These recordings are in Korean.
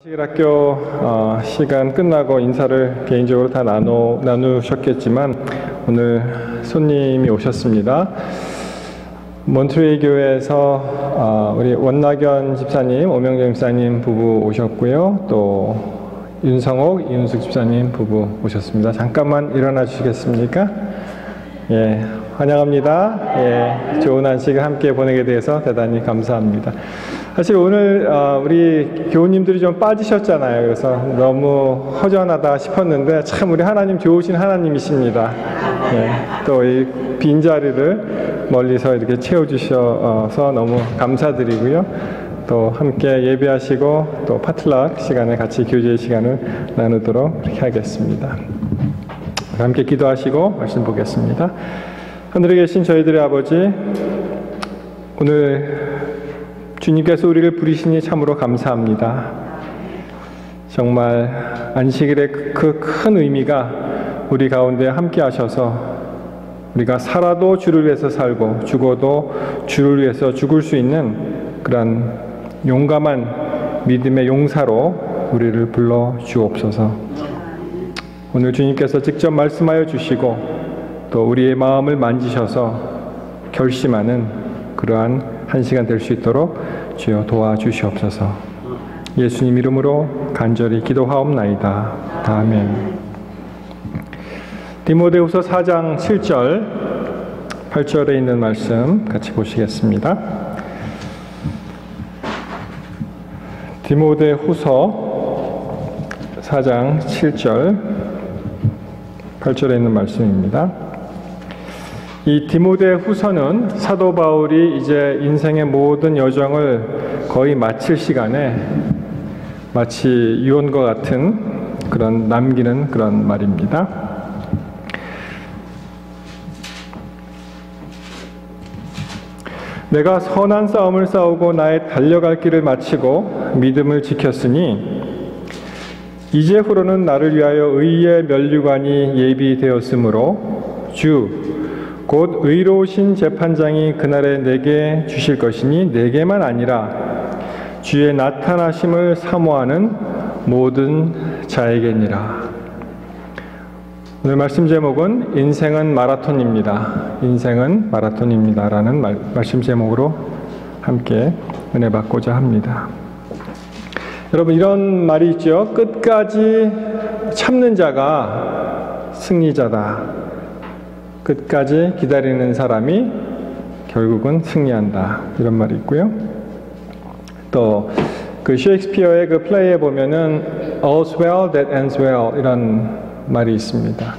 학교 시간 끝나고 인사를 개인적으로 다 나누셨겠지만 오늘 손님이 오셨습니다. 몬트레이 교회에서 우리 원낙연 집사님, 오명정 집사님 부부 오셨고요. 또 윤성옥, 이윤숙 집사님 부부 오셨습니다. 잠깐만 일어나 주시겠습니까? 예, 환영합니다. 예, 좋은 안식을 함께 보내게 돼서 대단히 감사합니다. 사실 오늘 우리 교우님들이 좀 빠지셨잖아요. 그래서 너무 허전하다 싶었는데 참 우리 하나님 좋으신 하나님이십니다. 예, 또 이 빈자리를 멀리서 이렇게 채워주셔서 너무 감사드리고요. 또 함께 예배하시고 또 파틀락 시간에 같이 교제 시간을 나누도록 이렇게 하겠습니다. 함께 기도하시고 말씀 보겠습니다. 하늘에 계신 저희들의 아버지, 오늘 주님께서 우리를 부르시니 참으로 감사합니다. 정말 안식일의 그 큰 의미가 우리 가운데 함께 하셔서 우리가 살아도 주를 위해서 살고 죽어도 주를 위해서 죽을 수 있는 그런 용감한 믿음의 용사로 우리를 불러 주옵소서. 오늘 주님께서 직접 말씀하여 주시고 또 우리의 마음을 만지셔서 결심하는 그러한 한 시간 될 수 있도록 주여 도와주시옵소서. 예수님 이름으로 간절히 기도하옵나이다. 아멘. 디모데후서 4장 7절 8절에 있는 말씀 같이 보시겠습니다. 디모데후서 4장 7절 8절에 있는 말씀입니다. 이 디모데후서는 사도 바울이 이제 인생의 모든 여정을 거의 마칠 시간에 마치 유언과 같은 그런 남기는 그런 말입니다. 내가 선한 싸움을 싸우고 나의 달려갈 길을 마치고 믿음을 지켰으니 이제후로는 나를 위하여 의의 면류관이 예비되었으므로 주 곧 의로우신 재판장이 그날에 내게 주실 것이니 내게만 아니라 주의 나타나심을 사모하는 모든 자에게니라. 오늘 말씀 제목은 인생은 마라톤입니다. 인생은 마라톤입니다. 라는 말씀 제목으로 함께 은혜 받고자 합니다. 여러분, 이런 말이 있죠. 끝까지 참는 자가 승리자다. 끝까지 기다리는 사람이 결국은 승리한다. 이런 말이 있고요. 또 그 셰익스피어의 그 플레이에 보면은 All's well that ends well 이런 말이 있습니다.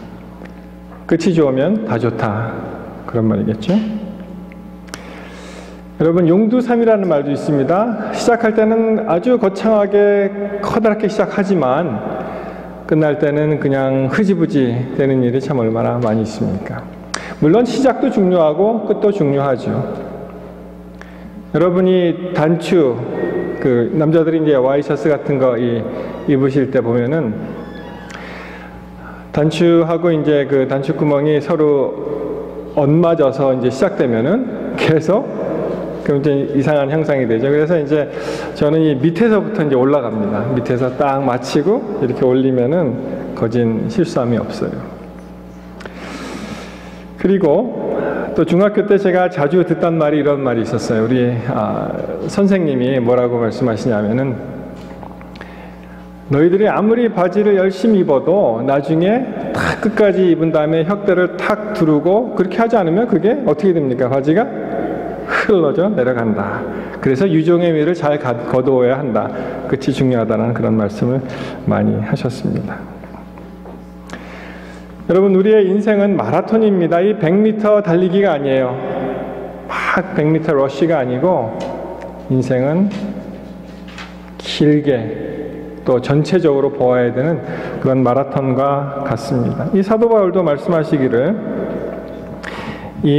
끝이 좋으면 다 좋다. 그런 말이겠죠. 여러분, 용두삼이라는 말도 있습니다. 시작할 때는 아주 거창하게 커다랗게 시작하지만 끝날 때는 그냥 흐지부지 되는 일이 참 얼마나 많이 있습니까? 물론 시작도 중요하고 끝도 중요하죠. 여러분이 단추, 그 남자들이 이제 와이셔츠 같은 거 입으실 때 보면은 단추하고 이제 그 단추 구멍이 서로 엇맞아서 이제 시작되면은 계속 그럼 이제 이상한 형상이 되죠. 그래서 이제 저는 이 밑에서부터 이제 올라갑니다. 밑에서 딱 맞추고 이렇게 올리면은 거진 실수함이 없어요. 그리고 또 중학교 때 제가 자주 듣던 말이 이런 말이 있었어요. 우리 선생님이 뭐라고 말씀하시냐면은 너희들이 아무리 바지를 열심히 입어도 나중에 탁 끝까지 입은 다음에 혁대를 탁 두르고 그렇게 하지 않으면 그게 어떻게 됩니까? 바지가 흘러져 내려간다. 그래서 유종의 미를 잘 거두어야 한다. 끝이 중요하다는 그런 말씀을 많이 하셨습니다. 여러분, 우리의 인생은 마라톤입니다. 이 100m 달리기가 아니에요. 막 100m 러쉬가 아니고 인생은 길게 또 전체적으로 보아야 되는 그런 마라톤과 같습니다. 이 사도 바울도 말씀하시기를 이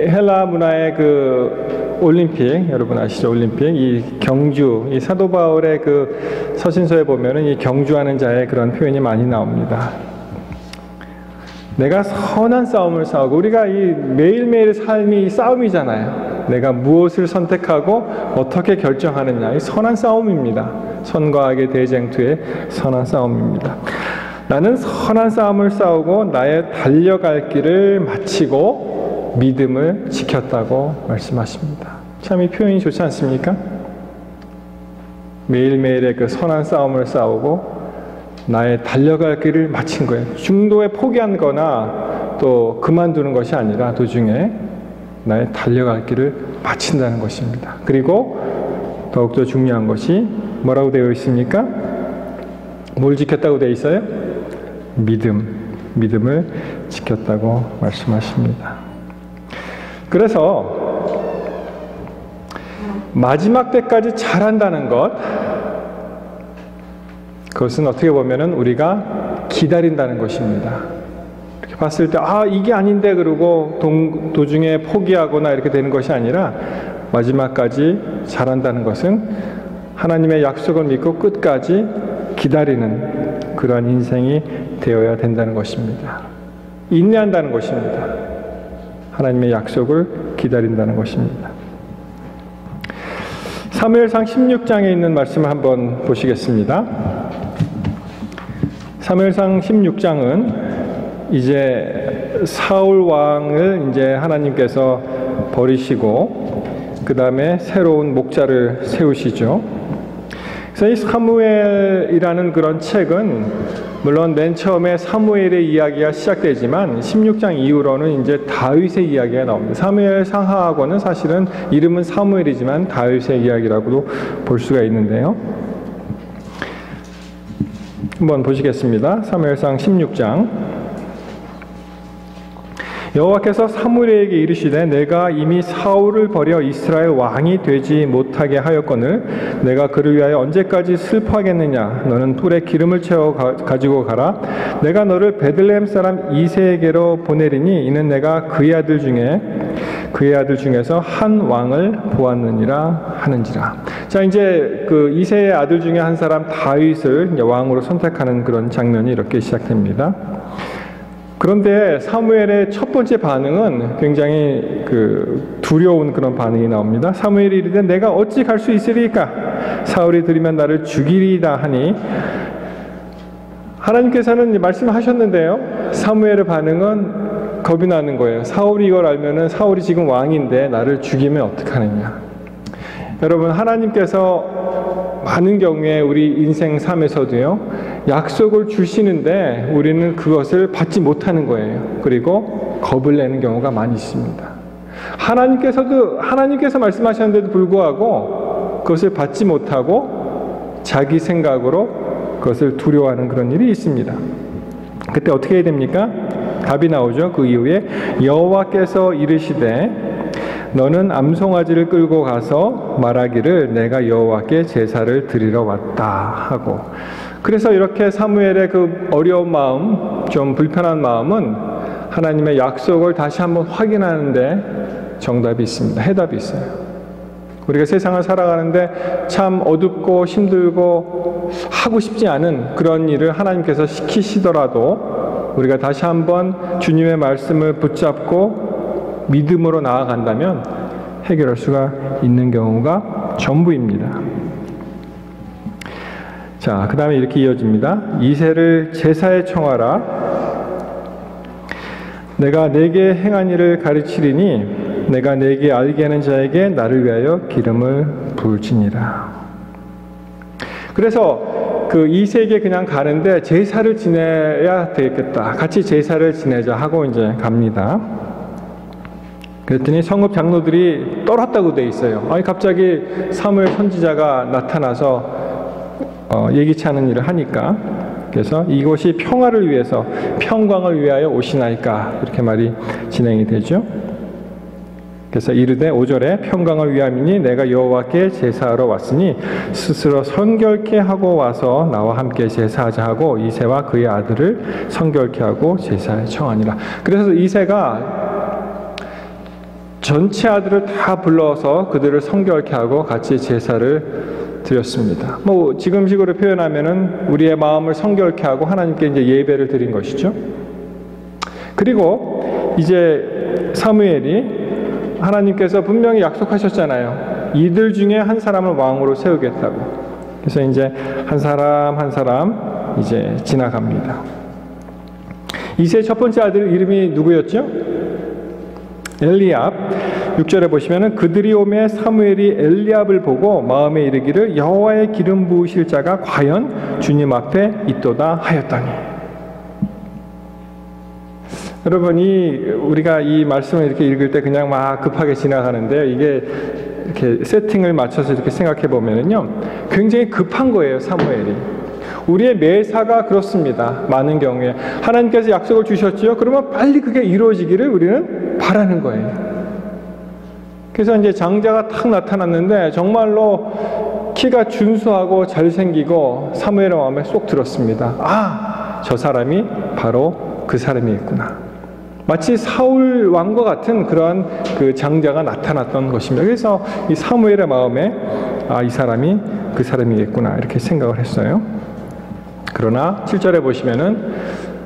헬라 문화의 그 올림픽, 여러분 아시죠? 올림픽, 이 경주, 이 사도 바울의 그 서신서에 보면은 이 경주하는 자의 그런 표현이 많이 나옵니다. 내가 선한 싸움을 싸우고, 우리가 이 매일매일 삶이 싸움이잖아요. 내가 무엇을 선택하고 어떻게 결정하느냐. 이 선한 싸움입니다. 선과 악의 대쟁투의 선한 싸움입니다. 나는 선한 싸움을 싸우고 나의 달려갈 길을 마치고 믿음을 지켰다고 말씀하십니다. 참 이 표현이 좋지 않습니까? 매일매일의 그 선한 싸움을 싸우고 나의 달려갈 길을 마친 거예요. 중도에 포기한 거나 또 그만두는 것이 아니라 도중에 나의 달려갈 길을 마친다는 것입니다. 그리고 더욱더 중요한 것이 뭐라고 되어 있습니까? 뭘 지켰다고 되어 있어요? 믿음을 지켰다고 말씀하십니다. 그래서 마지막 때까지 잘한다는 것, 그것은 어떻게 보면은 우리가 기다린다는 것입니다. 이렇게 봤을 때 이게 아닌데 그러고 도중에 포기하거나 이렇게 되는 것이 아니라 마지막까지 잘한다는 것은 하나님의 약속을 믿고 끝까지 기다리는 그러한 인생이 되어야 된다는 것입니다. 인내한다는 것입니다. 하나님의 약속을 기다린다는 것입니다. 사무엘상 16장에 있는 말씀을 한번 보시겠습니다. 사무엘상 16장은 이제 사울 왕을 이제 하나님께서 버리시고 그 다음에 새로운 목자를 세우시죠. 그래서 이 사무엘이라는 그런 책은 물론 맨 처음에 사무엘의 이야기가 시작되지만 16장 이후로는 이제 다윗의 이야기가 나옵니다. 사무엘 상하하고는 사실은 이름은 사무엘이지만 다윗의 이야기라고도 볼 수가 있는데요. 한번 보시겠습니다. 사무엘상 16장. 여호와께서 사무엘에게 이르시되 내가 이미 사울을 버려 이스라엘 왕이 되지 못하게 하였거늘 내가 그를 위하여 언제까지 슬퍼하겠느냐. 너는 뿔에 기름을 채워 가지고 가라. 내가 너를 베들레헴 사람 이새에게로 보내리니 이는 내가 그의 아들 중에서 한 왕을 보았느니라 하는지라. 자, 이제 그 이새의 아들 중에 한 사람 다윗을 이제 왕으로 선택하는 그런 장면이 이렇게 시작됩니다. 그런데 사무엘의 첫 번째 반응은 굉장히 두려운 그런 반응이 나옵니다. 사무엘이 이르되 내가 어찌 갈 수 있으리까? 사울이 들으면 나를 죽이리이다 하니 하나님께서는 말씀하셨는데요. 사무엘의 반응은 겁이 나는 거예요. 사울이 이걸 알면은 사울이 지금 왕인데 나를 죽이면 어떡하느냐. 여러분, 하나님께서 많은 경우에 우리 인생 삶에서도요, 약속을 주시는데 우리는 그것을 받지 못하는 거예요. 그리고 겁을 내는 경우가 많이 있습니다. 하나님께서 말씀하셨는데도 불구하고 그것을 받지 못하고 자기 생각으로 그것을 두려워하는 그런 일이 있습니다. 그때 어떻게 해야 됩니까? 답이 나오죠. 그 이후에 여호와께서 이르시되 너는 암송아지를 끌고 가서 말하기를 내가 여호와께 제사를 드리러 왔다 하고. 그래서 이렇게 사무엘의 그 어려운 마음, 좀 불편한 마음은 하나님의 약속을 다시 한번 확인하는데 정답이 있습니다. 해답이 있어요. 우리가 세상을 살아가는데 참 어둡고 힘들고 하고 싶지 않은 그런 일을 하나님께서 시키시더라도 우리가 다시 한번 주님의 말씀을 붙잡고 믿음으로 나아간다면 해결할 수가 있는 경우가 전부입니다. 자, 그 다음에 이렇게 이어집니다. 이새를 제사에 청하라. 내가 내게 행한 일을 가르치리니 내가 내게 알게 하는 자에게 나를 위하여 기름을 부을지니라. 그래서 그 이새에게 그냥 가는데 제사를 지내야 되겠다. 같이 제사를 지내자 하고 이제 갑니다. 그랬더니 성읍 장로들이 떨었다고 돼 있어요. 아니 갑자기 사무엘 선지자가 나타나서 예기치 않은 일을 하니까, 그래서 이곳이 평화를 위해서 평강을 위하여 오시나이까 이렇게 말이 진행이 되죠. 그래서 이르되 5절에 평강을 위함이니 내가 여호와께 제사하러 왔으니 스스로 성결케 하고 와서 나와 함께 제사하자 하고 이새와 그의 아들을 성결케 하고 제사에 청하니라. 그래서 이새가 전체 아들을 다 불러서 그들을 성결케 하고 같이 제사를 드렸습니다. 뭐 지금식으로 표현하면은 우리의 마음을 성결케 하고 하나님께 이제 예배를 드린 것이죠. 그리고 이제 사무엘이 하나님께서 분명히 약속하셨잖아요. 이들 중에 한 사람을 왕으로 세우겠다고. 그래서 이제 한 사람 한 사람 이제 지나갑니다. 이세의 첫 번째 아들 이름이 누구였죠? 엘리압. 6절에 보시면은 그들이 오매 사무엘이 엘리압을 보고 마음에 이르기를 여호와의 기름 부으실 자가 과연 주님 앞에 있도다 하였더니. 여러분, 우리가 이 말씀을 이렇게 읽을 때 그냥 막 급하게 지나가는데요. 이게 이렇게 세팅을 맞춰서 이렇게 생각해 보면은요, 굉장히 급한 거예요, 사무엘이. 우리의 매사가 그렇습니다. 많은 경우에 하나님께서 약속을 주셨지요. 그러면 빨리 그게 이루어지기를 우리는 바라는 거예요. 그래서 이제 장자가 탁 나타났는데 정말로 키가 준수하고 잘생기고 사무엘의 마음에 쏙 들었습니다. 아, 저 사람이 바로 그 사람이겠구나. 마치 사울 왕과 같은 그러한 그 장자가 나타났던 것입니다. 그래서 이 사무엘의 마음에 이 사람이 그 사람이겠구나 이렇게 생각을 했어요. 그러나 7절에 보시면은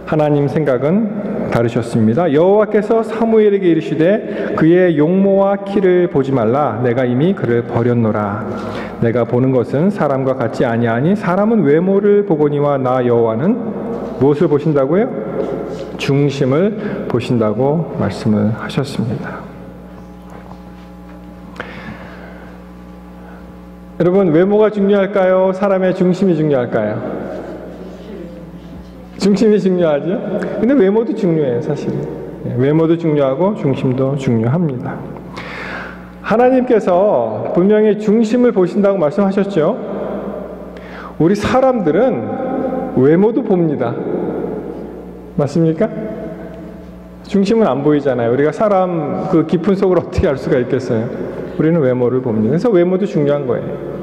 하나님 생각은 다르셨습니다. 여호와께서 사무엘에게 이르시되 그의 용모와 키를 보지 말라. 내가 이미 그를 버렸노라. 내가 보는 것은 사람과 같지 아니하니 사람은 외모를 보거니와 나 여호와는 무엇을 보신다고요? 중심을 보신다고 말씀을 하셨습니다. 여러분, 외모가 중요할까요? 사람의 중심이 중요할까요? 중심이 중요하죠? 근데 외모도 중요해요, 사실은. 외모도 중요하고 중심도 중요합니다. 하나님께서 분명히 중심을 보신다고 말씀하셨죠? 우리 사람들은 외모도 봅니다. 맞습니까? 중심은 안 보이잖아요. 우리가 사람 그 깊은 속을 어떻게 알 수가 있겠어요? 우리는 외모를 봅니다. 그래서 외모도 중요한 거예요.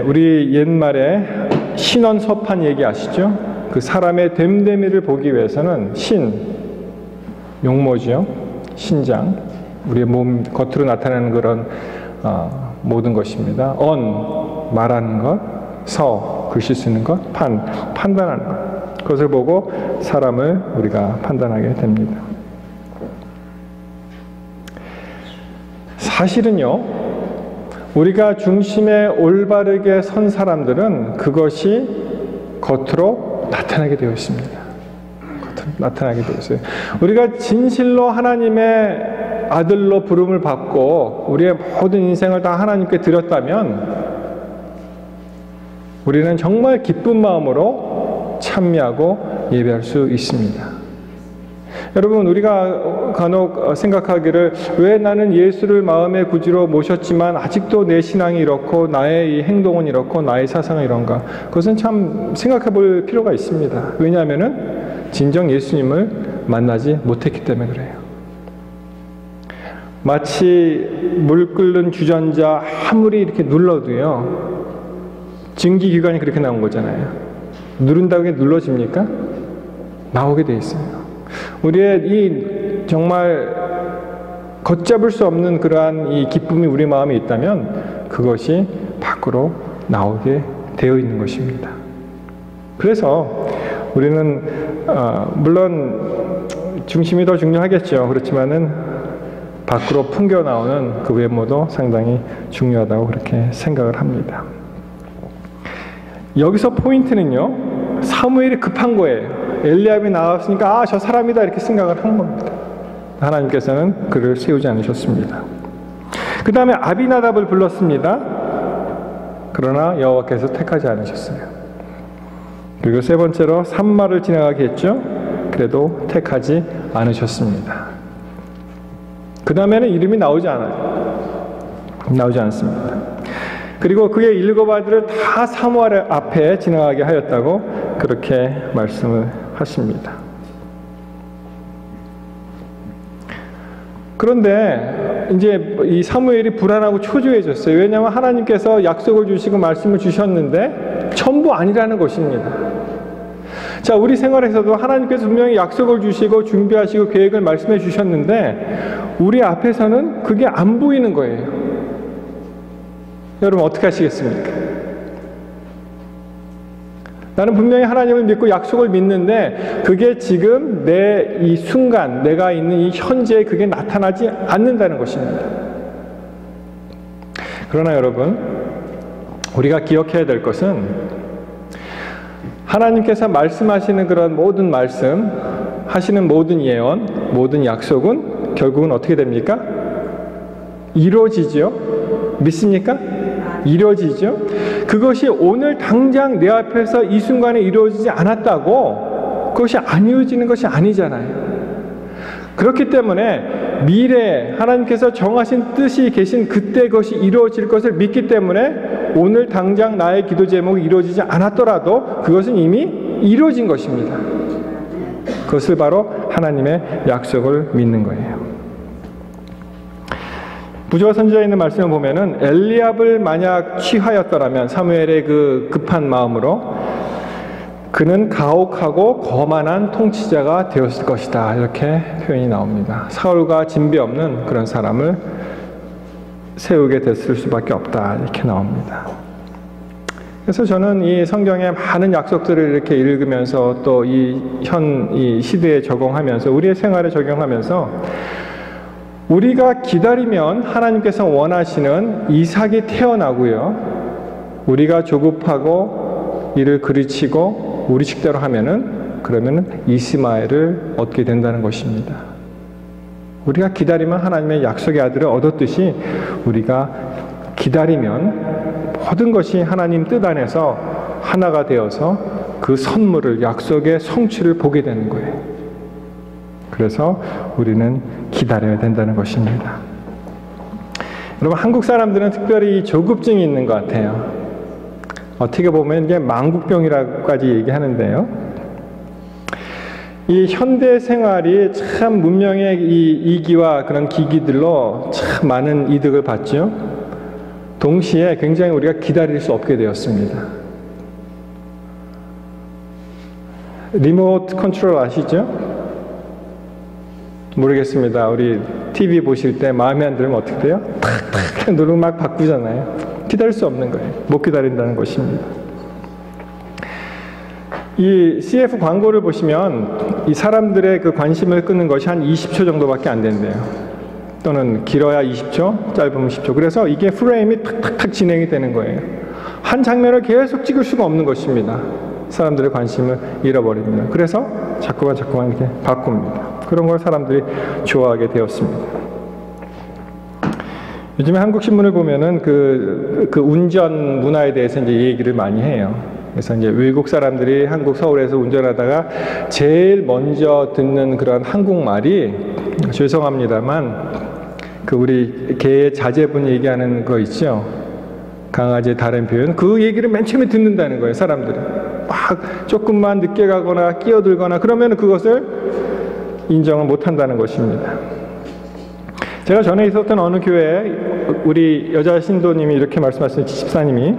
우리 옛말에 신원섭한 얘기 아시죠? 그 사람의 됨됨이를 보기 위해서는 용모죠. 신장, 우리의 몸 겉으로 나타나는 그런 모든 것입니다. 말하는 것, 글씨 쓰는 것, 판단하는 것. 그것을 보고 사람을 우리가 판단하게 됩니다. 사실은요, 우리가 중심에 올바르게 선 사람들은 그것이 겉으로 나타나게 되어 있습니다. 겉으로 나타나게 되어 있어요. 우리가 진실로 하나님의 아들로 부름을 받고 우리의 모든 인생을 다 하나님께 드렸다면 우리는 정말 기쁜 마음으로 찬미하고 예배할 수 있습니다. 여러분, 우리가 간혹 생각하기를 왜 나는 예수를 마음의 구주로 모셨지만 아직도 내 신앙이 이렇고 나의 이 행동은 이렇고 나의 사상은 이런가? 그것은 참 생각해 볼 필요가 있습니다. 왜냐하면은 진정 예수님을 만나지 못했기 때문에 그래요. 마치 물 끓는 주전자 아무리 이렇게 눌러도요, 증기기관이 그렇게 나온 거잖아요. 누른다고 눌러집니까? 나오게 돼 있어요. 우리의 이 정말 걷잡을 수 없는 그러한 이 기쁨이 우리 마음에 있다면 그것이 밖으로 나오게 되어 있는 것입니다. 그래서 우리는 물론 중심이 더 중요하겠죠. 그렇지만은 밖으로 풍겨 나오는 그 외모도 상당히 중요하다고 그렇게 생각을 합니다. 여기서 포인트는요, 사무엘이 급한 거예요. 엘리압이 나왔으니까 저 사람이다 이렇게 생각을 한 겁니다. 하나님께서는 그를 세우지 않으셨습니다. 그 다음에 아비나답을 불렀습니다. 그러나 여호와께서 택하지 않으셨어요. 그리고 세 번째로 산마를 지나가게 했죠. 그래도 택하지 않으셨습니다. 그 다음에는 이름이 나오지 않습니다. 그리고 그의 7 아들을 다 사무엘 앞에 지나가게 하였다고 그렇게 말씀을 하십니다. 그런데 이제 이 사무엘이 불안하고 초조해졌어요. 왜냐하면 하나님께서 약속을 주시고 말씀을 주셨는데 전부 아니라는 것입니다. 자, 우리 생활에서도 하나님께서 분명히 약속을 주시고 준비하시고 계획을 말씀해 주셨는데 우리 앞에서는 그게 안 보이는 거예요. 여러분 어떻게 하시겠습니까? 나는 분명히 하나님을 믿고 약속을 믿는데 그게 지금 내 이 순간 내가 있는 이 현재에 그게 나타나지 않는다는 것입니다. 그러나 여러분, 우리가 기억해야 될 것은 하나님께서 말씀하시는 그런 모든 말씀, 하시는 모든 예언, 모든 약속은 결국은 어떻게 됩니까? 이루어지죠? 믿습니까? 이루어지죠? 그것이 오늘 당장 내 앞에서 이 순간에 이루어지지 않았다고 그것이 안 이루어지는 것이 아니잖아요. 그렇기 때문에 미래에 하나님께서 정하신 뜻이 계신 그때 그것이 이루어질 것을 믿기 때문에 오늘 당장 나의 기도 제목이 이루어지지 않았더라도 그것은 이미 이루어진 것입니다. 그것을 바로 하나님의 약속을 믿는 거예요. 부조와 선지자에 있는 말씀을 보면은 엘리압을 만약 취하였더라면 사무엘의 그 급한 마음으로 그는 가혹하고 거만한 통치자가 되었을 것이다. 이렇게 표현이 나옵니다. 사울과 진배 없는 그런 사람을 세우게 됐을 수밖에 없다. 이렇게 나옵니다. 그래서 저는 이 성경의 많은 약속들을 이렇게 읽으면서 또 이 시대에 적용하면서 우리의 생활에 적용하면서 우리가 기다리면 하나님께서 원하시는 이삭이 태어나고요. 우리가 조급하고 이를 그르치고 우리 식대로 그러면은 이스마엘을 얻게 된다는 것입니다. 우리가 기다리면 하나님의 약속의 아들을 얻었듯이 우리가 기다리면 모든 것이 하나님 뜻 안에서 하나가 되어서 그 선물을, 약속의 성취를 보게 되는 거예요. 그래서 우리는 기다려야 된다는 것입니다. 여러분, 한국 사람들은 특별히 조급증이 있는 것 같아요. 어떻게 보면 이게 망국병이라고까지 얘기하는데요. 이 현대 생활이 참 문명의 이 이기와 그런 기기들로 참 많은 이득을 받죠. 동시에 굉장히 우리가 기다릴 수 없게 되었습니다. 리모트 컨트롤 아시죠? 모르겠습니다. 우리 TV 보실 때 마음에 안 들면 어떻게 돼요? 탁탁 누르고 막 바꾸잖아요. 기다릴 수 없는 거예요. 못 기다린다는 것입니다. 이 CF 광고를 보시면 이 사람들의 그 관심을 끄는 것이 한 20초 정도밖에 안 된대요. 또는 길어야 20초, 짧으면 10초. 그래서 이게 프레임이 탁탁탁 진행이 되는 거예요. 한 장면을 계속 찍을 수가 없는 것입니다. 사람들의 관심을 잃어버립니다. 그래서 자꾸만 이렇게 바꿉니다. 그런 걸 사람들이 좋아하게 되었습니다. 요즘에 한국 신문을 보면은 그 운전 문화에 대해서 이제 얘기를 많이 해요. 그래서 이제 외국 사람들이 한국 서울에서 운전하다가 제일 먼저 듣는 그런 한국말이 죄송합니다만 그 우리 개의 자제분 얘기하는 거 있죠. 강아지의 다른 표현. 그 얘기를 맨 처음에 듣는다는 거예요, 사람들이. 막 조금만 늦게 가거나 끼어들거나 그러면 그것을 인정을 못 한다는 것입니다. 제가 전에 있었던 어느 교회에 우리 여자 신도님이 이렇게 말씀하셨어요. 집사님이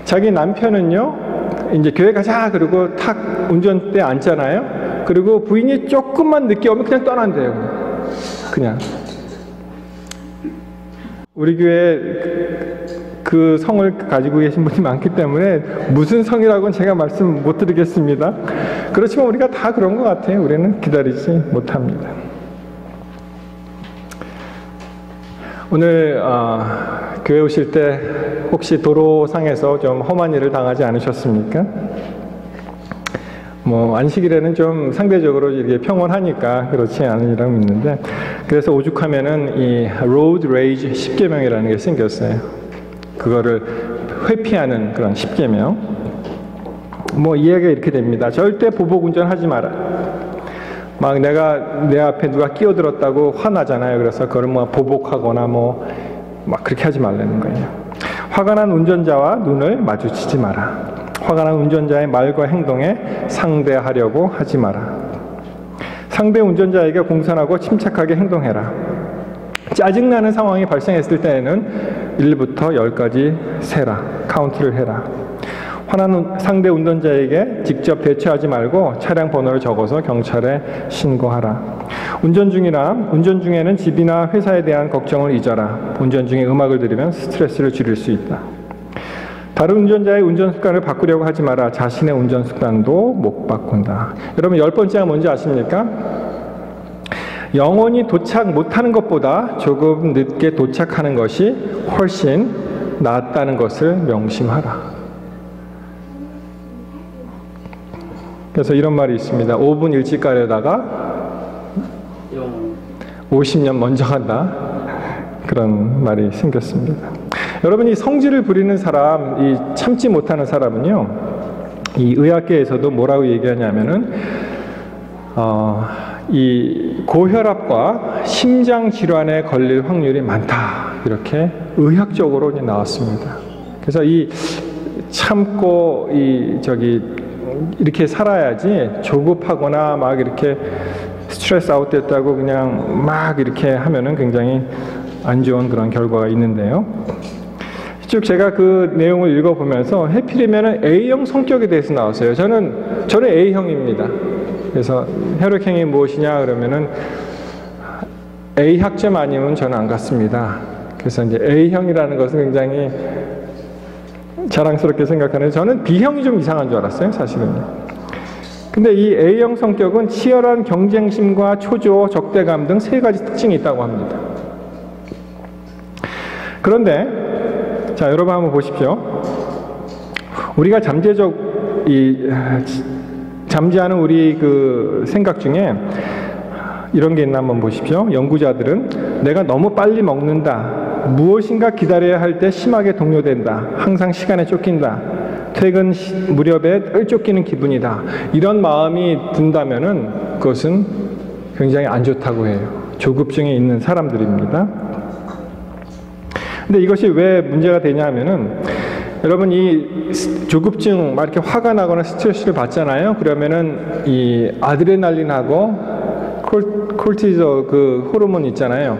자기 남편은요 이제 교회 가자 그러고 탁 운전대에 앉잖아요. 그리고 부인이 조금만 늦게 오면 그냥 떠난대요. 그냥 우리 교회 그 성을 가지고 계신 분이 많기 때문에 무슨 성이라고는 제가 말씀 못 드리겠습니다. 그렇지만 우리가 다 그런 것 같아요. 우리는 기다리지 못합니다. 오늘 교회 오실 때 혹시 도로상에서 좀 험한 일을 당하지 않으셨습니까? 뭐 안식일에는 좀 상대적으로 이렇게 평온하니까 그렇지 않으리라고 믿는데, 그래서 오죽하면은 이 로드 레이지 10계명이라는 게 생겼어요. 그거를 회피하는 그런 10계명. 뭐 이해가 이렇게 됩니다. 절대 보복 운전하지 마라. 막 내가 내 앞에 누가 끼어들었다고 화나잖아요. 그래서 그걸 뭐 보복하거나 뭐 막 그렇게 하지 말라는 거예요. 화가 난 운전자와 눈을 마주치지 마라. 화가 난 운전자의 말과 행동에 상대하려고 하지 마라. 상대 운전자에게 공손하고 침착하게 행동해라. 짜증나는 상황이 발생했을 때에는 1부터 10까지 세라. 카운트를 해라. 화난 상대 운전자에게 직접 대처하지 말고 차량 번호를 적어서 경찰에 신고하라. 운전 중에는 집이나 회사에 대한 걱정을 잊어라. 운전 중에 음악을 들으면 스트레스를 줄일 수 있다. 다른 운전자의 운전 습관을 바꾸려고 하지 마라. 자신의 운전 습관도 못 바꾼다. 여러분 10번째가 뭔지 아십니까? 영원히 도착 못하는 것보다 조금 늦게 도착하는 것이 훨씬 낫다는 것을 명심하라. 그래서 이런 말이 있습니다. 5분 일찍 가려다가 50년 먼저 간다. 그런 말이 생겼습니다. 여러분이 성질을 부리는 사람, 이 참지 못하는 사람은요, 이 의학계에서도 뭐라고 얘기하냐면은 이 고혈압과 심장 질환에 걸릴 확률이 많다. 이렇게 의학적으로 나왔습니다. 그래서 이 참고 이렇게 살아야지 조급하거나 막 이렇게 스트레스 아웃됐다고 그냥 막 이렇게 하면은 굉장히 안 좋은 그런 결과가 있는데요. 쭉 제가 그 내용을 읽어보면서 해필이면은 A형 성격에 대해서 나왔어요. 저는 A형입니다. 그래서 혈액형이 무엇이냐 그러면은 A 학점 아니면 저는 안 갔습니다. 그래서 이제 A형이라는 것은 굉장히 자랑스럽게 생각하는데 저는 B형이 좀 이상한 줄 알았어요, 사실은. 근데 이 A형 성격은 치열한 경쟁심과 초조, 적대감 등 3가지 특징이 있다고 합니다. 그런데 자, 여러분 한번 보십시오. 우리가 잠재하는 우리 그 생각 중에 이런 게 있나 한번 보십시오. 연구자들은 내가 너무 빨리 먹는다. 무엇인가 기다려야 할 때 심하게 동요된다. 항상 시간에 쫓긴다. 퇴근 무렵에 쫓기는 기분이다. 이런 마음이 든다면은 그것은 굉장히 안 좋다고 해요. 조급증에 있는 사람들입니다. 근데 이것이 왜 문제가 되냐면은 여러분 이 조급증 막 이렇게 화가 나거나 스트레스를 받잖아요. 그러면은 이 아드레날린하고 콜티졸 그 호르몬 있잖아요.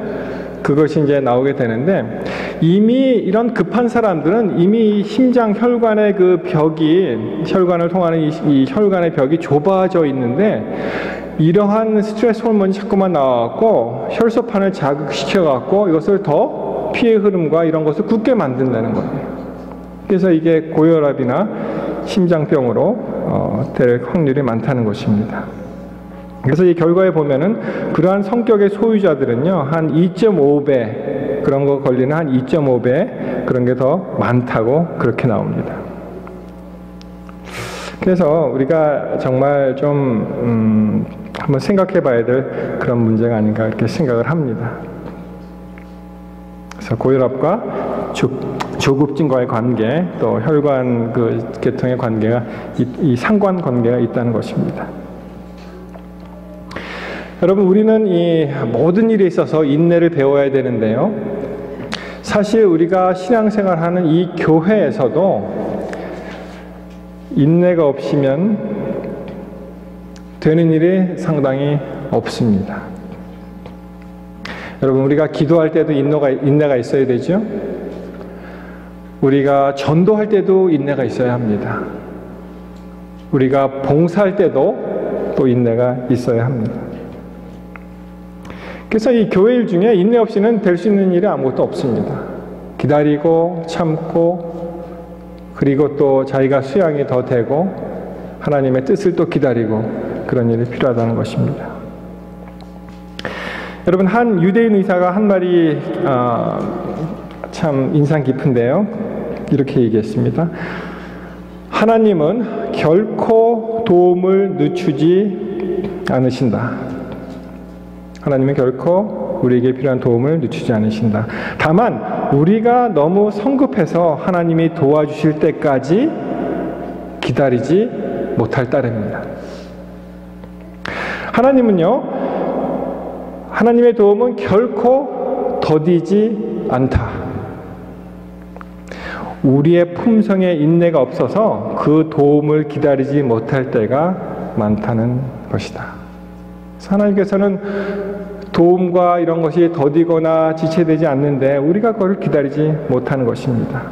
그것이 이제 나오게 되는데 이미 이런 급한 사람들은 이미 심장 혈관의 그 벽이 혈관을 통하는 이 혈관의 벽이 좁아져 있는데 이러한 스트레스 호르몬이 자꾸만 나와갖고 혈소판을 자극시켜갖고 이것을 더 피의 흐름과 이런 것을 굳게 만든다는 거예요. 그래서 이게 고혈압이나 심장병으로 될 확률이 많다는 것입니다. 그래서 이 결과에 보면은 그러한 성격의 소유자들은요 한 2.5배 그런 거 걸리는 한 2.5배 그런 게 더 많다고 그렇게 나옵니다. 그래서 우리가 정말 좀 한번 생각해 봐야 될 그런 문제가 아닌가 이렇게 생각을 합니다. 그래서 고혈압과 조급증과의 관계 또 혈관 그 계통의 관계가 이 상관 관계가 있다는 것입니다. 여러분 우리는 이 모든 일에 있어서 인내를 배워야 되는데요. 사실 우리가 신앙생활하는 이 교회에서도 인내가 없으면 되는 일이 상당히 없습니다. 여러분 우리가 기도할 때도 인내가 있어야 되죠. 우리가 전도할 때도 인내가 있어야 합니다. 우리가 봉사할 때도 또 인내가 있어야 합니다. 그래서 이 교회 일 중에 인내 없이는 될 수 있는 일이 아무것도 없습니다. 기다리고 참고 그리고 또 자기가 수양이 더 되고 하나님의 뜻을 또 기다리고 그런 일이 필요하다는 것입니다. 여러분 한 유대인 의사가 한 말이 참 인상 깊은데요. 이렇게 얘기했습니다. 하나님은 결코 도움을 늦추지 않으신다. 하나님은 결코 우리에게 필요한 도움을 늦추지 않으신다. 다만 우리가 너무 성급해서 하나님이 도와주실 때까지 기다리지 못할 따름입니다. 하나님의 도움은 결코 더디지 않다. 우리의 품성에 인내가 없어서 그 도움을 기다리지 못할 때가 많다는 것이다. 하나님께서는 도움과 이런 것이 더디거나 지체되지 않는데 우리가 그걸 기다리지 못하는 것입니다.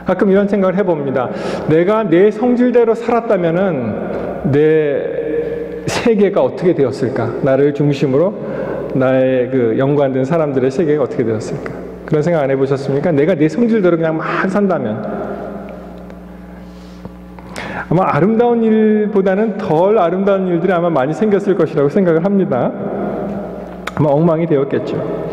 가끔 이런 생각을 해봅니다. 내가 내 성질대로 살았다면은 내 세계가 어떻게 되었을까? 나를 중심으로 나의 그 연관된 사람들의 세계가 어떻게 되었을까? 그런 생각 안 해보셨습니까? 내가 내 성질대로 그냥 막 산다면 아마 아름다운 일보다는 덜 아름다운 일들이 아마 많이 생겼을 것이라고 생각을 합니다. 아마 엉망이 되었겠죠.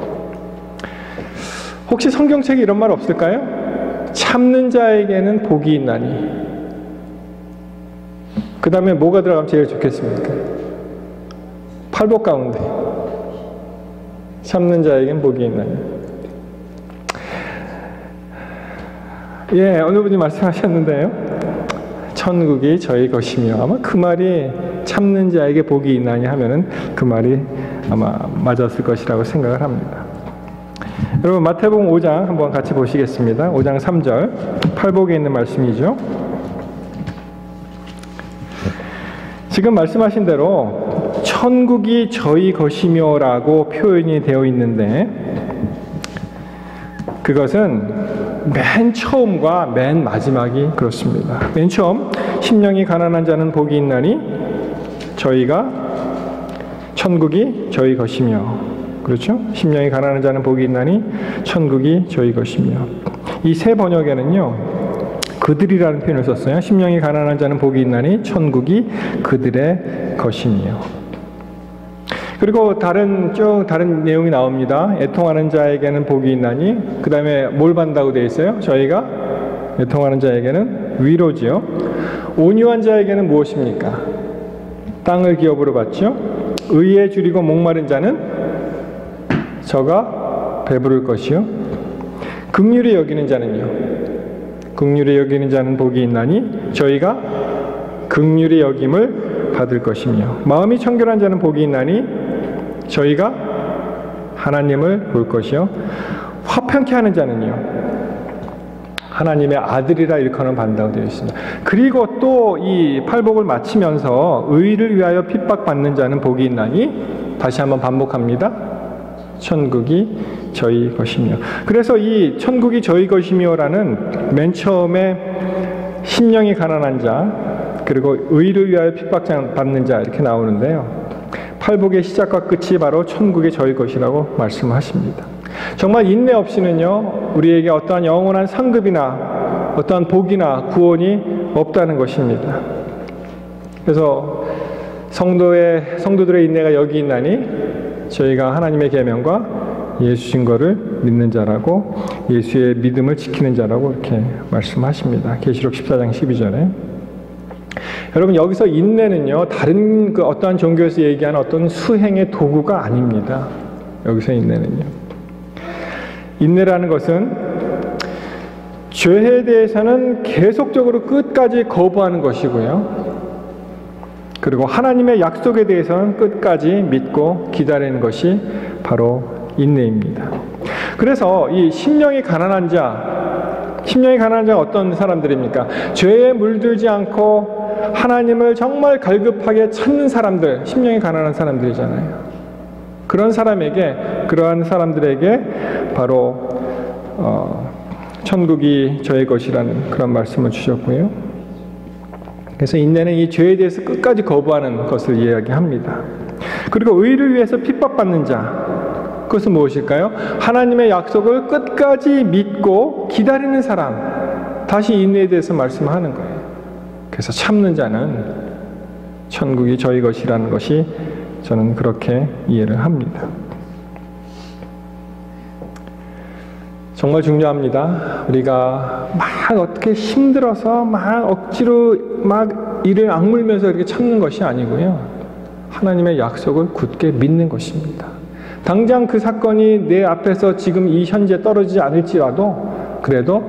혹시 성경책에 이런 말 없을까요? 참는 자에게는 복이 있나니. 그 다음에 뭐가 들어가면 제일 좋겠습니까? 팔복 가운데 참는 자에게는 복이 있나니. 예, 어느 분이 말씀하셨는데요, 천국이 저희 것이며, 아마 그 말이 참는 자에게 복이 있나니 하면은 그 말이 아마 맞았을 것이라고 생각을 합니다. 여러분, 마태복음 5장 한번 같이 보시겠습니다. 5장 3절, 팔복에 있는 말씀이죠. 지금 말씀하신 대로 천국이 저희 것이며라고 표현이 되어 있는데, 그것은 맨 처음과 맨 마지막이 그렇습니다. 맨 처음, 심령이 가난한 자는 복이 있나니 저희가 천국이 저희 것이며, 그렇죠? 심령이 가난한 자는 복이 있나니 천국이 저희 것이며. 이 세 번역에는요, 그들이라는 표현을 썼어요. 심령이 가난한 자는 복이 있나니 천국이 그들의 것이며. 그리고 다른 내용이 나옵니다. 애통하는 자에게는 복이 있나니, 그 다음에 뭘 받는다고 되어 있어요? 저희가 애통하는 자에게는 위로지요. 온유한 자에게는 무엇입니까? 땅을 기업으로 받죠. 의에 줄이고 목마른 자는 저가 배부를 것이요. 긍휼히 여기는 자는요, 긍휼히 여기는 자는 복이 있나니 저희가 긍휼히 여김을 받을 것이며. 마음이 청결한 자는 복이 있나니 저희가 하나님을 볼 것이요. 화평케 하는 자는요, 하나님의 아들이라 일컬음을 받는다고 되어 있습니다. 그리고 또 이 팔복을 마치면서 의를 위하여 핍박받는 자는 복이 있나니, 다시 한번 반복합니다. 천국이 저희 것이며. 그래서 이 천국이 저희 것이며라는 맨 처음에 심령이 가난한 자, 그리고 의를 위하여 핍박받는 자, 이렇게 나오는데요, 팔복의 시작과 끝이 바로 천국의 저희 것이라고 말씀하십니다. 정말 인내 없이는요, 우리에게 어떠한 영원한 상급이나 어떠한 복이나 구원이 없다는 것입니다. 그래서 성도들의 인내가 여기 있나니 저희가 하나님의 계명과 예수 증거를 믿는 자라고, 예수의 믿음을 지키는 자라고 이렇게 말씀하십니다. 계시록 14장 12절에. 여러분, 여기서 인내는요, 다른 어떠한 종교에서 얘기하는 어떤 수행의 도구가 아닙니다. 여기서 인내는요, 인내라는 것은 죄에 대해서는 계속적으로 끝까지 거부하는 것이고요, 그리고 하나님의 약속에 대해서는 끝까지 믿고 기다리는 것이 바로 인내입니다. 그래서 이 심령이 가난한 자가 어떤 사람들입니까? 죄에 물들지 않고 하나님을 정말 갈급하게 찾는 사람들, 심령이 가난한 사람들이잖아요. 그러한 사람들에게 바로 천국이 저의 것이라는 그런 말씀을 주셨고요. 그래서 인내는 이 죄에 대해서 끝까지 거부하는 것을 이야기합니다. 그리고 의를 위해서 핍박받는 자, 그것은 무엇일까요? 하나님의 약속을 끝까지 믿고 기다리는 사람, 다시 인내에 대해서 말씀하는 거예요. 그래서 참는 자는 천국이 저희 것이라는 것이, 저는 그렇게 이해를 합니다. 정말 중요합니다. 우리가 막 어떻게 힘들어서 막 억지로 막 이를 악물면서 이렇게 참는 것이 아니고요, 하나님의 약속을 굳게 믿는 것입니다. 당장 그 사건이 내 앞에서 지금 이 현재 떨어지지 않을지라도, 그래도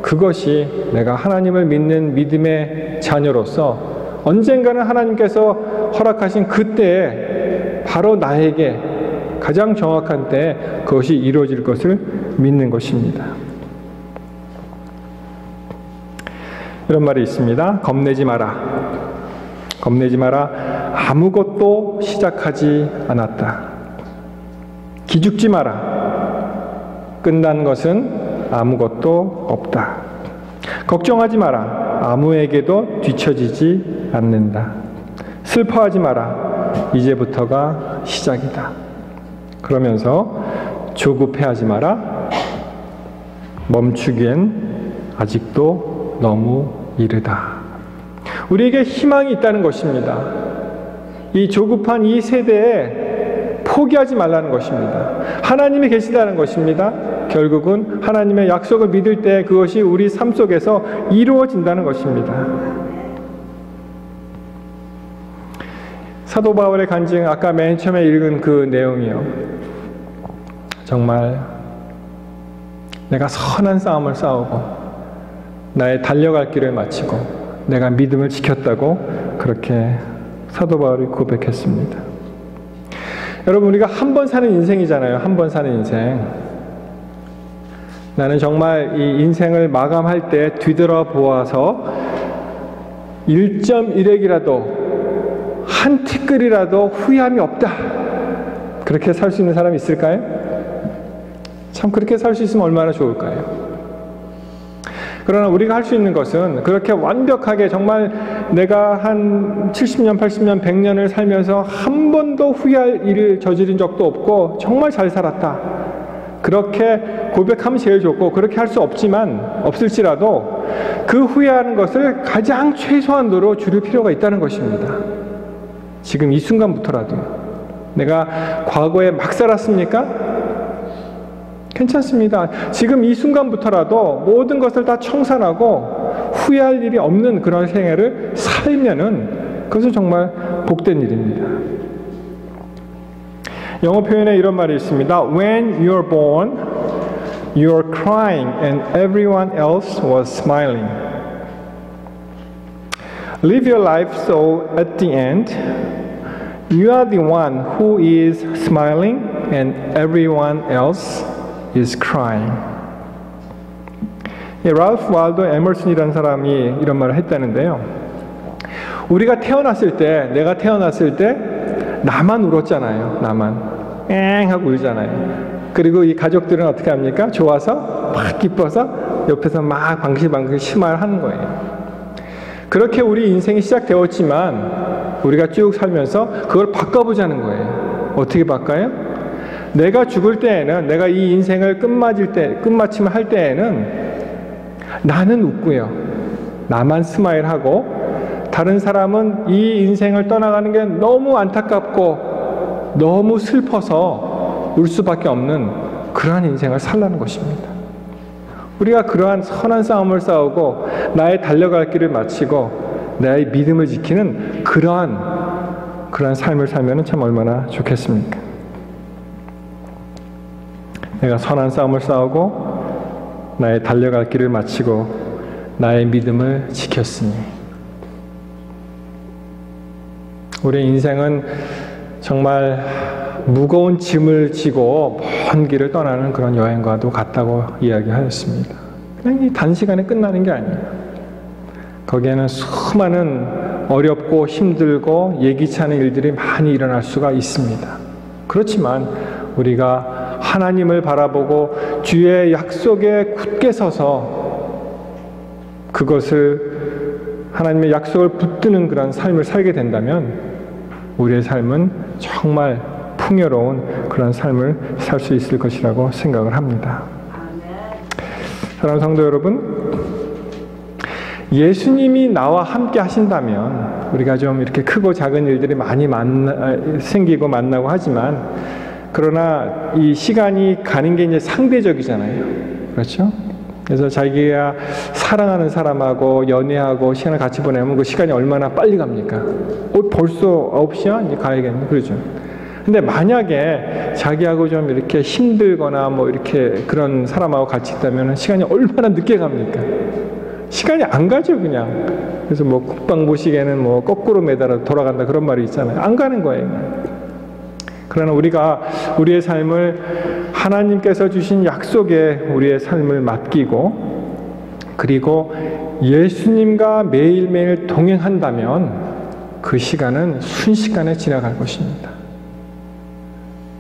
그것이 내가 하나님을 믿는 믿음의 자녀로서 언젠가는 하나님께서 허락하신 그때에 바로 나에게 가장 정확한 때에 그것이 이루어질 것을 믿는 것입니다. 이런 말이 있습니다. 겁내지 마라. 겁내지 마라. 아무것도 시작하지 않았다. 기죽지 마라. 끝난 것은 아무것도 없다. 걱정하지 마라. 아무에게도 뒤처지지 않는다. 슬퍼하지 마라. 이제부터가 시작이다. 그러면서 조급해하지 마라. 멈추기엔 아직도 너무 이르다. 우리에게 희망이 있다는 것입니다. 이 조급한 이 세대에 포기하지 말라는 것입니다. 하나님이 계시다는 것입니다. 결국은 하나님의 약속을 믿을 때 그것이 우리 삶 속에서 이루어진다는 것입니다. 사도 바울의 간증, 아까 맨 처음에 읽은 그 내용이요. 정말 내가 선한 싸움을 싸우고 나의 달려갈 길을 마치고 내가 믿음을 지켰다고 그렇게 사도 바울이 고백했습니다. 여러분, 우리가 한 번 사는 인생이잖아요. 한 번 사는 인생. 나는 정말 이 인생을 마감할 때 뒤돌아보아서 1.1핵이라도 한 티끌이라도 후회함이 없다. 그렇게 살 수 있는 사람이 있을까요? 참 그렇게 살 수 있으면 얼마나 좋을까요? 그러나 우리가 할 수 있는 것은 그렇게 완벽하게 정말 내가 한 70년, 80년, 100년을 살면서 한 번도 후회할 일을 저지른 적도 없고 정말 잘 살았다. 그렇게 고백하면 제일 좋고 그렇게 할 수 없을지라도 그 후회하는 것을 가장 최소한도로 줄일 필요가 있다는 것입니다. 지금 이 순간부터라도 내가 과거에 막 살았습니까? 괜찮습니다. 지금 이 순간부터라도 모든 것을 다 청산하고 후회할 일이 없는 그런 생애를 살면은 그것은 정말 복된 일입니다. 영어 표현에 이런 말이 있습니다. When you are born, you are crying and everyone else was smiling. Live your life so at the end, you are the one who is smiling and everyone else is crying. 랄프 waldo 에머슨이라는 사람이 이런 말을 했다는데요. 우리가 태어났을 때, 내가 태어났을 때 나만 울었잖아요. 나만 엥 하고 울잖아요. 그리고 이 가족들은 어떻게 합니까? 좋아서 막 기뻐서 옆에서 막 방실방실 심화하는 거예요. 그렇게 우리 인생이 시작되었지만 우리가 쭉 살면서 그걸 바꿔보자는 거예요. 어떻게 바꿔요? 내가 죽을 때에는, 내가 이 인생을 끝마침을 할 때에는 나는 웃고요. 나만 스마일하고 다른 사람은 이 인생을 떠나가는 게 너무 안타깝고 너무 슬퍼서 울 수밖에 없는 그러한 인생을 살라는 것입니다. 우리가 그러한 선한 싸움을 싸우고 나의 달려갈 길을 마치고 나의 믿음을 지키는 그러한 삶을 살면 참 얼마나 좋겠습니까? 내가 선한 싸움을 싸우고 나의 달려갈 길을 마치고 나의 믿음을 지켰으니. 우리의 인생은 정말 무거운 짐을 지고 먼 길을 떠나는 그런 여행과도 같다고 이야기하였습니다. 그냥 이 단시간에 끝나는 게 아니에요. 거기에는 수많은 어렵고 힘들고 예기치 않은 일들이 많이 일어날 수가 있습니다. 그렇지만 우리가 하나님을 바라보고 주의 약속에 굳게 서서 그것을 하나님의 약속을 붙드는 그런 삶을 살게 된다면 우리의 삶은 정말 풍요로운 그런 삶을 살 수 있을 것이라고 생각을 합니다. 사랑하는 성도 여러분, 예수님이 나와 함께 하신다면 우리가 좀 이렇게 크고 작은 일들이 많이 생기고 만나고 하지만 그러나 이 시간이 가는 게 이제 상대적이잖아요. 그렇죠? 그래서 자기가 사랑하는 사람하고 연애하고 시간을 같이 보내면 그 시간이 얼마나 빨리 갑니까? 벌써 9시야? 이제 가야겠네. 그러죠. 근데 만약에 자기하고 좀 이렇게 힘들거나 뭐 이렇게 그런 사람하고 같이 있다면 시간이 얼마나 늦게 갑니까? 시간이 안 가죠, 그냥. 그래서 뭐 국방부시계는 뭐 거꾸로 매달아 돌아간다 그런 말이 있잖아요. 안 가는 거예요. 그러나 우리가 우리의 삶을 하나님께서 주신 약속에 우리의 삶을 맡기고 그리고 예수님과 매일매일 동행한다면 그 시간은 순식간에 지나갈 것입니다.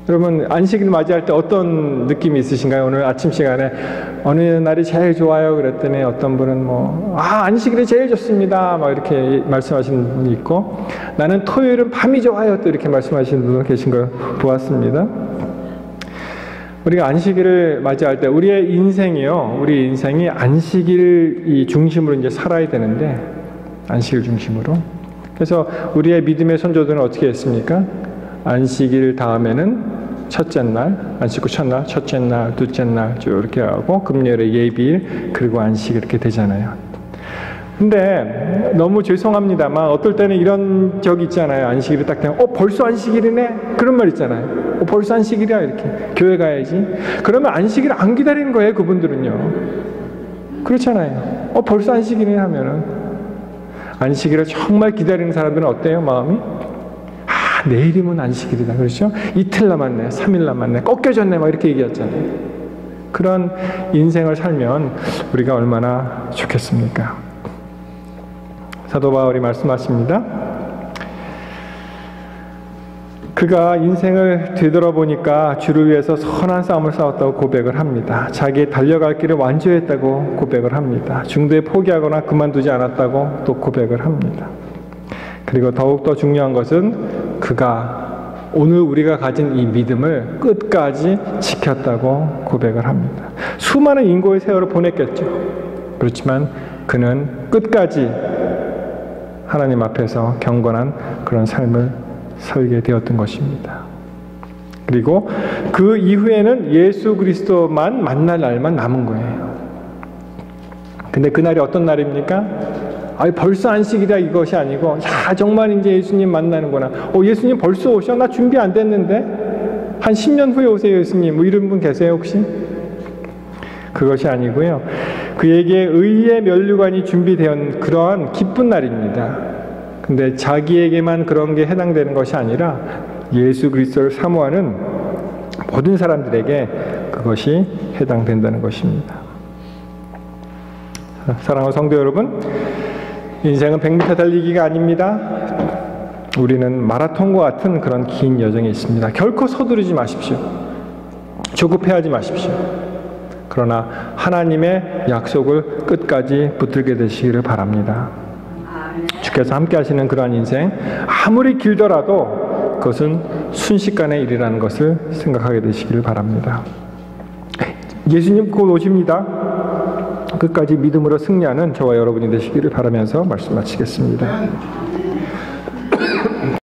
여러분, 안식일 맞이할 때 어떤 느낌이 있으신가요? 오늘 아침 시간에 어느 날이 제일 좋아요? 그랬더니 어떤 분은 안식일이 제일 좋습니다. 막 이렇게 말씀하시는 분이 있고, 나는 토요일은 밤이 좋아요. 또 이렇게 말씀하시는 분 계신 걸 보았습니다. 우리가 안식일을 맞이할 때 우리의 인생이요, 우리 인생이 안식일 이 중심으로 이제 살아야 되는데, 안식일 중심으로. 그래서 우리의 믿음의 선조들은 어떻게 했습니까? 안식일 다음에는 첫째 날, 안식 후 첫날, 첫째 날, 둘째 날 쭉 이렇게 하고 금요일에 예비일, 그리고 안식 이렇게 되잖아요. 근데 너무 죄송합니다만 어떨 때는 이런 적이 있잖아요. 안식일이 딱 되면 벌써 안식일이네? 그런 말 있잖아요. 벌써 안식일이야 이렇게. 교회 가야지. 그러면 안식일 안 기다리는 거예요, 그분들은요. 그렇잖아요. 벌써 안식일이네 하면은. 안식일을 정말 기다리는 사람들은 어때요, 마음이? 내일이면 안식일이다. 그렇죠? 이틀 남았네, 3일 남았네, 꺾여졌네, 막 이렇게 얘기했잖아요. 그런 인생을 살면 우리가 얼마나 좋겠습니까? 사도 바울이 말씀하십니다. 그가 인생을 되돌아보니까 주를 위해서 선한 싸움을 싸웠다고 고백을 합니다. 자기의 달려갈 길을 완주했다고 고백을 합니다. 중도에 포기하거나 그만두지 않았다고 또 고백을 합니다. 그리고 더욱더 중요한 것은 그가 오늘 우리가 가진 이 믿음을 끝까지 지켰다고 고백을 합니다. 수많은 인고의 세월을 보냈겠죠. 그렇지만 그는 끝까지 하나님 앞에서 경건한 그런 삶을 살게 되었던 것입니다. 그리고 그 이후에는 예수 그리스도만 만날 날만 남은 거예요. 근데 그날이 어떤 날입니까? 벌써 안식이다 이것이 아니고, 정말 이제 예수님 만나는구나. 예수님 벌써 오셔? 나 준비 안 됐는데? 한 10년 후에 오세요, 예수님. 뭐 이런 분 계세요, 혹시? 그것이 아니고요. 그에게 의의 면류관이 준비된 그러한 기쁜 날입니다. 근데 자기에게만 그런 게 해당되는 것이 아니라 예수 그리스도를 사모하는 모든 사람들에게 그것이 해당된다는 것입니다. 사랑하는 성도 여러분, 인생은 100m 달리기가 아닙니다. 우리는 마라톤과 같은 그런 긴 여정이 있습니다. 결코 서두르지 마십시오. 조급해하지 마십시오. 그러나 하나님의 약속을 끝까지 붙들게 되시기를 바랍니다. 주께서 함께 하시는 그러한 인생, 아무리 길더라도 그것은 순식간의 일이라는 것을 생각하게 되시기를 바랍니다. 예수님 곧 오십니다. 끝까지 믿음으로 승리하는 저와 여러분이 되시기를 바라면서 말씀 마치겠습니다.